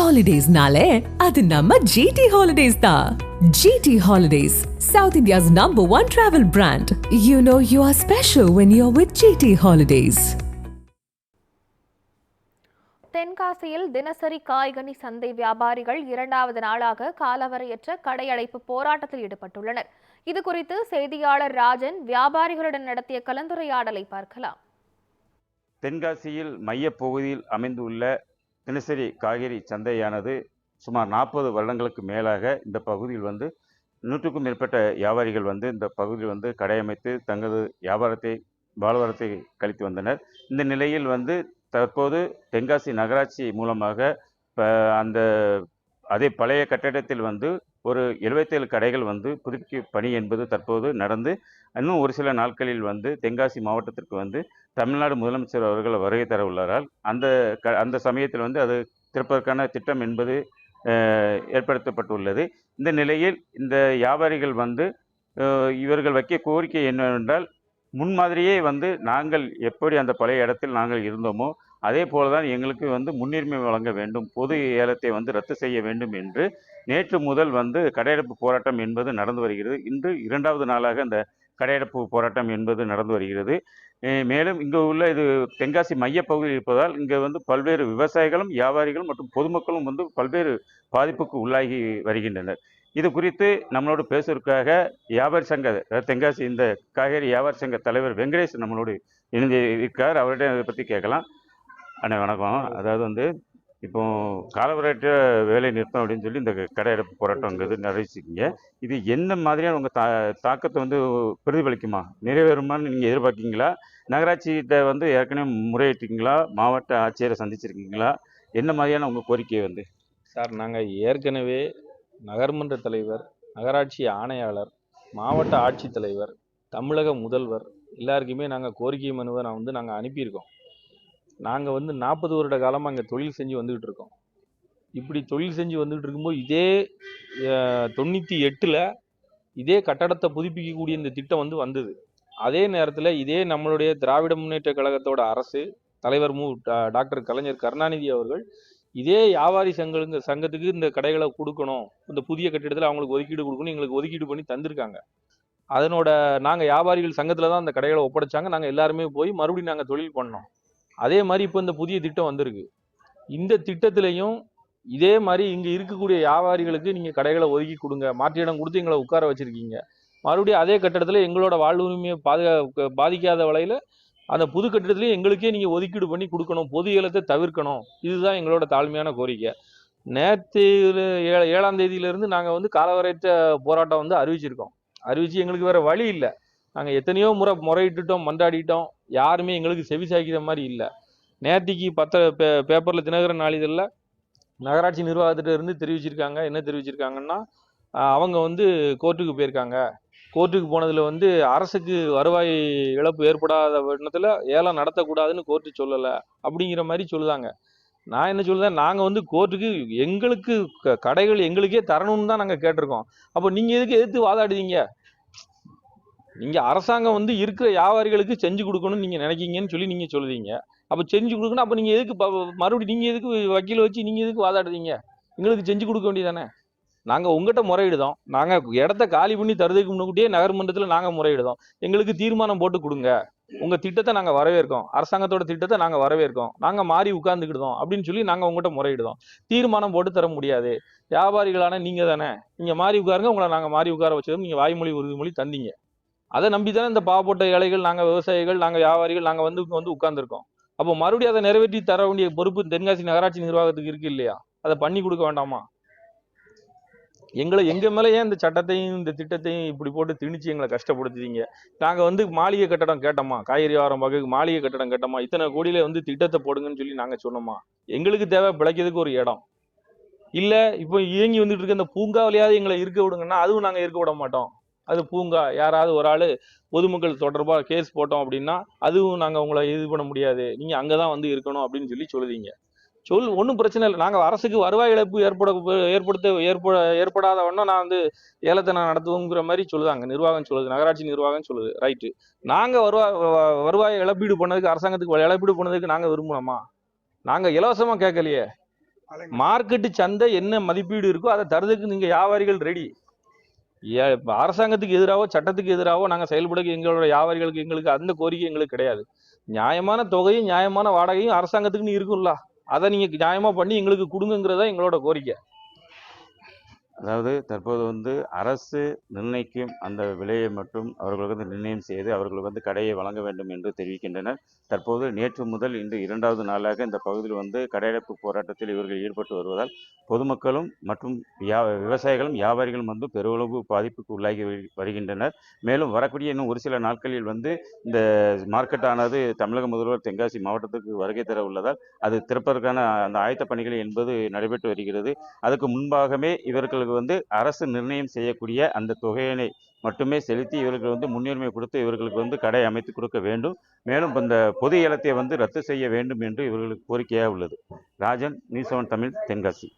Holidays-nale, adu namma GT Holidays da. GT Holidays, South India's #1 travel brand. You know you are special when you're with GT Holidays. தென்காசியில் தினசரி காய்கனி சந்தை வியாபாரிகள் இரண்டாவது நாளாக காலவரையற்ற கடையடைப்பு போராட்டத்தில் ஈடுபட்டுள்ளனர். இது குறித்து செய்தியாளர் ராஜன் வியாபாரிகளுடன் நடத்திய கலந்துரையாடலை பார்க்கலாம். தென்காசியில் மையப்பகுதியில் அமைந்துள்ள தினசரி காய்கறி சந்தையானது சுமார் 40 வருடங்களுக்கு மேலாக இந்த பகுதியில் 100க்கும் மேற்பட்ட வியாபாரிகள் இந்த பகுதியில் கடையமைத்து தங்களது வாழ்வாரத்தை கழித்து வந்தனர். இந்த நிலையில் தற்போது தென்காசி நகராட்சி மூலமாக அந்த அதே பழைய கட்டடத்தில் ஒரு 77 கடைகள் புதுப்பிக்கும் பணி என்பது தற்போது நடந்து இன்னும் ஒரு சில நாட்களில் தென்காசி மாவட்டத்திற்கு தமிழ்நாடு முதலமைச்சர் அவர்கள் வருகை தர உள்ளாரால் அந்த சமயத்தில் அது திறப்பதற்கான திட்டம் என்பது ஏற்படுத்தப்பட்டுள்ளது. இந்த நிலையில் இந்த வியாபாரிகள் இவர்கள் வைக்க கோரிக்கை என்னவென்றால், முன்மாதிரியே நாங்கள் எப்படி அந்த பழைய இடத்தில் நாங்கள் இருந்தோமோ அதே போலதான் எங்களுக்கு முன்னுரிமை வழங்க வேண்டும், பொது ஏலத்தை ரத்து செய்ய வேண்டும் என்று நேற்று முதல் கடையடைப்பு போராட்டம் என்பது நடந்து வருகிறது. இன்று 2வது நாளாக அந்த கடையடைப்பு போராட்டம் என்பது நடந்து வருகிறது. மேலும் இங்கு உள்ள இது தென்காசி மையப்பகுதியில் இருப்பதால் இங்கே பல்வேறு விவசாயிகளும் வியாபாரிகளும் மற்றும் பொதுமக்களும் பல்வேறு பாதிப்புக்கு உள்ளாகி வருகின்றனர். இது குறித்து நம்மளோடு பேசுவதற்காக வியாபாரி சங்க தென்காசி இந்த காய்கறி வியாபாரி சங்க தலைவர் வெங்கடேஷ் நம்மளோடு இணைந்து இருக்கார். அவர்கிட்ட இதை பற்றி கேட்கலாம். அண்ணா வணக்கம். அதாவது இப்போ காலவரையற்ற வேலை நிறுத்தம் அப்படின்னு சொல்லி இந்த கடையடைப்பு போராட்டங்கிறது நிறைவேற்றிருக்கீங்க. இது என்ன மாதிரியான உங்கள் தாக்கத்தை பிரதிபலிக்குமா, நிறைவேறுமான்னு நீங்கள் எதிர்பார்க்கீங்களா? நகராட்சிகிட்ட ஏற்கனவே முறையிட்டீங்களா? மாவட்ட ஆட்சியரை சந்திச்சிருக்கீங்களா? என்ன மாதிரியான உங்கள் கோரிக்கை? சார், நாங்கள் ஏற்கனவே நகர்மன்ற தலைவர், நகராட்சி ஆணையாளர், மாவட்ட ஆட்சித்தலைவர், தமிழக முதல்வர் எல்லாருக்குமே நாங்கள் கோரிக்கை மனுவை நாங்கள் அனுப்பியிருக்கோம். நாங்கள் 40 வருட காலமாக அங்கே தொழில் செஞ்சு வந்துக்கிட்டு இருக்கோம். இப்படி தொழில் செஞ்சு வந்துக்கிட்டு இருக்கும்போது இதே 98ல் இதே கட்டடத்தை புதுப்பிக்கக்கூடிய இந்த திட்டம் வந்தது. அதே நேரத்தில் இதே நம்மளுடைய திராவிட முன்னேற்ற கழகத்தோட அரசு தலைவர் டாக்டர் கலைஞர் கருணாநிதி அவர்கள் இதே வியாபாரி சங்கத்துக்கு இந்த கடைகளை கொடுக்கணும், இந்த புதிய கட்டிடத்தில் அவங்களுக்கு ஒதுக்கீடு கொடுக்கணும், எங்களுக்கு ஒதுக்கீடு பண்ணி தந்திருக்காங்க. அதனோட நாங்கள் வியாபாரிகள் சங்கத்தில் தான் அந்த கடைகளை ஒப்படைச்சாங்க. நாங்கள் எல்லாருமே போய் மறுபடியும் நாங்கள் தொழில் பண்ணோம். அதே மாதிரி இப்போ இந்த புதிய திட்டம் வந்திருக்கு. இந்த திட்டத்திலையும் இதே மாதிரி இங்கே இருக்கக்கூடிய வியாபாரிகளுக்கு நீங்கள் கடைகளை ஒதுக்கி கொடுங்க, மாற்று இடம் கொடுத்து எங்களை உட்கார வச்சுருக்கீங்க. மறுபடியும் அதே கட்டடத்தில் எங்களோட வாழ்வுரிமையை பாதிக்காத வகையில் அந்த புது கட்டிடத்துலேயும் எங்களுக்கே நீங்கள் ஒதுக்கீடு பண்ணி கொடுக்கணும், பொது ஏலத்தை தவிர்க்கணும். இதுதான் எங்களோட தாழ்மையான கோரிக்கை. நேற்று 7ஆம் தேதியிலேருந்து நாங்கள் காலவரையற்ற போராட்டம் அறிவிச்சிருக்கோம். அறிவித்து எங்களுக்கு வேறு வழி இல்லை. நாங்கள் எத்தனையோ முறையிட்டுட்டோம், மன்றாடிட்டோம், யாருமே எங்களுக்கு செவி சாய்க்கிற மாதிரி இல்லை. நேற்றுக்கு பேப்பரில் தினகரன் நாளிதழில் நகராட்சி நிர்வாகத்திட்ட இருந்து தெரிவிச்சிருக்காங்க. என்ன தெரிவிச்சிருக்காங்கன்னா, அவங்க கோர்ட்டுக்கு போயிருக்காங்க. கோர்ட்டுக்கு போனதில் அரசுக்கு வருவாய் இழப்பு ஏற்படாத எண்ணத்தில் ஏலம் நடத்தக்கூடாதுன்னு கோர்ட்டு சொல்லலை அப்படிங்கிற மாதிரி சொல்லுதாங்க. நான் என்ன சொல்லுதேன், நாங்கள் கோர்ட்டுக்கு எங்களுக்கு கடைகள் எங்களுக்கே தரணும்னு தான் நாங்கள் கேட்டிருக்கோம். அப்போ நீங்கள் எதுக்கு எதிர்த்து வாதாடுவீங்க? நீங்கள் அரசாங்கம் இருக்கிற வியாபாரிகளுக்கு செஞ்சு கொடுக்கணும்னு நீங்கள் நினைக்கிங்கன்னு சொல்லி நீங்கள் சொல்லுவீங்க. அப்போ செஞ்சு கொடுக்கணும். அப்போ நீங்கள் எதுக்கு மறுபடியும் நீங்கள் எதுக்கு வக்கீல் வச்சு நீங்கள் எதுக்கு வாதாடுறீங்க? எங்களுக்கு செஞ்சு கொடுக்க வேண்டியதானே. நாங்கள் உங்கள்கிட்ட முறையிடுதோம். நாங்கள் இடத்த காலி பண்ணி தருவதுக்கு முன்னாடியே நகர்மன்றத்தில் நாங்கள் முறையிடுதோம். எங்களுக்கு தீர்மானம் போட்டு கொடுங்க, உங்கள் திட்டத்தை நாங்கள் வரவேற்கோம், அரசாங்கத்தோட திட்டத்தை நாங்கள் வரவேற்கோம், நாங்கள் மாறி உட்கார்ந்துக்கிடுதோம் அப்படின்னு சொல்லி நாங்கள் உங்கள்கிட்ட முறையிடுதோம். தீர்மானம் போட்டு தர முடியாது. வியாபாரிகளான நீங்கள் தானே, நீங்கள் மாறி உட்காருங்க, உங்களை நாங்கள் மாறி உட்கார வச்சதும் நீங்கள் வாய்மொழி உறுதிமொழி தந்தீங்க. அதை நம்பி தானே இந்த பாவப்பட்ட ஏழைகள், நாங்கள் விவசாயிகள், நாங்கள் வியாபாரிகள் நாங்கள் உட்கார்ந்துருக்கோம். அப்போ மறுபடியும் அதை நிறைவேற்றி தர வேண்டிய பொறுப்பு தென்காசி நகராட்சி நிர்வாகத்துக்கு இருக்கு இல்லையா? அதை பண்ணி கொடுக்க வேண்டாமா? எங்க மேலே ஏன் இந்த சட்டத்தையும் இந்த திட்டத்தையும் இப்படி போட்டு திணிச்சு எங்களை கஷ்டப்படுத்துறீங்க? நாங்கள் மாளிகை கட்டடம் கேட்டோமா, காய்கறி வியாபாரம் பார்க்க மாளிகை கட்டடம் கேட்டோமா, இத்தனை கோடியில திட்டத்தை போடுங்கன்னு சொல்லி நாங்கள் சொன்னோமா? எங்களுக்கு தேவை பிழைக்கிறதுக்கு ஒரு இடம் இல்லை. இப்போ இயங்கி இருக்க இந்த பூங்காவிலையாவது எங்களை இருக்க விடுங்கன்னா அதுவும் நாங்கள் இருக்க விட மாட்டோம். அது பூங்கா, யாராவது ஒரு ஆள் பொதுமக்கள் தொடர்பாக கேஸ் போட்டோம் அப்படின்னா அதுவும் நாங்கள் உங்களை இது பண்ண முடியாது, நீங்கள் அங்கே தான் இருக்கணும் அப்படின்னு சொல்லி சொல்லுவீங்க. ஒன்றும் பிரச்சனை இல்லை. நாங்கள் அரசுக்கு வருவாய் இழப்பு ஏற்படாத வண்ணம் நான் ஏலத்தை நான் நடத்துவோங்கிற மாதிரி சொல்லுதாங்க நிர்வாகம் சொல்லுது, நகராட்சி நிர்வாகம் சொல்லுது. ரைட்டு. நாங்கள் வருவாய் இழப்பீடு பண்ணதுக்கு, அரசாங்கத்துக்கு இழப்பீடு பண்ணதுக்கு நாங்கள் விரும்பணுமா? நாங்கள் இலவசமாக கேட்கலையே. மார்க்கெட்டு சந்தை என்ன மதிப்பீடு இருக்கோ அதை தரதுக்கு நீங்க வியாபாரிகள் ரெடி. அரசாங்கத்துக்கு எதிராகவோ சட்டத்துக்கு எதிராகவோ நாங்க செயல்பட எங்களோட வியாபாரிகளுக்கு எங்களுக்கு அந்த கோரிக்கை எங்களுக்கு கிடையாது. நியாயமான தொகையும் நியாயமான வாடகையும் அரசாங்கத்துக்குன்னு இருக்கும்ல, அதை நீங்க நியாயமா பண்ணி எங்களுக்கு கொடுங்கிறதா எங்களோட கோரிக்கை. அதாவது தற்போது வந்து அரசு நிர்ணயிக்கும் அந்த விலையை மட்டும் அவர்களுக்கு வந்து நிர்ணயம் செய்து அவர்களுக்கு வந்து கடையை வழங்க வேண்டும் என்று தெரிவிக்கின்றனர். தற்போது நேற்று முதல் இன்று 2வது நாளாக இந்த பகுதியில் வந்து கடையடைப்பு போராட்டத்தில் இவர்கள் ஈடுபட்டு வருவதால் பொதுமக்களும் மற்றும் விவசாயிகளும் வியாபாரிகளும் வந்து பெருளவு பாதிப்புக்கு உள்ளாகி வருகின்றனர். மேலும் வரக்கூடிய இன்னும் ஒரு சில நாட்களில் வந்து இந்த மார்க்கெட்டானது தமிழக முதல்வர் தென்காசி மாவட்டத்துக்கு வருகை தர உள்ளதால் அது திறப்பதற்கான அந்த ஆயத்த பணிகள் என்பது நடைபெற்று வருகிறது. அதுக்கு முன்பாகவே இவர்களுக்கு வந்து அரசு நிர்ணயம் செய்யக்கூடிய அந்த தொகையினை மட்டுமே செலுத்தி இவர்களுக்கு வந்து முன்னுரிமை கொடுத்து இவர்களுக்கு வந்து கடை அமைத்து கொடுக்க வேண்டும். மேலும் இந்த பொது ஏலத்தை வந்து ரத்து செய்ய வேண்டும் என்று இவர்களுக்கு கோரிக்கையாக உள்ளது. ராஜன், நியூஸ் 7 தமிழ், தென்காசி.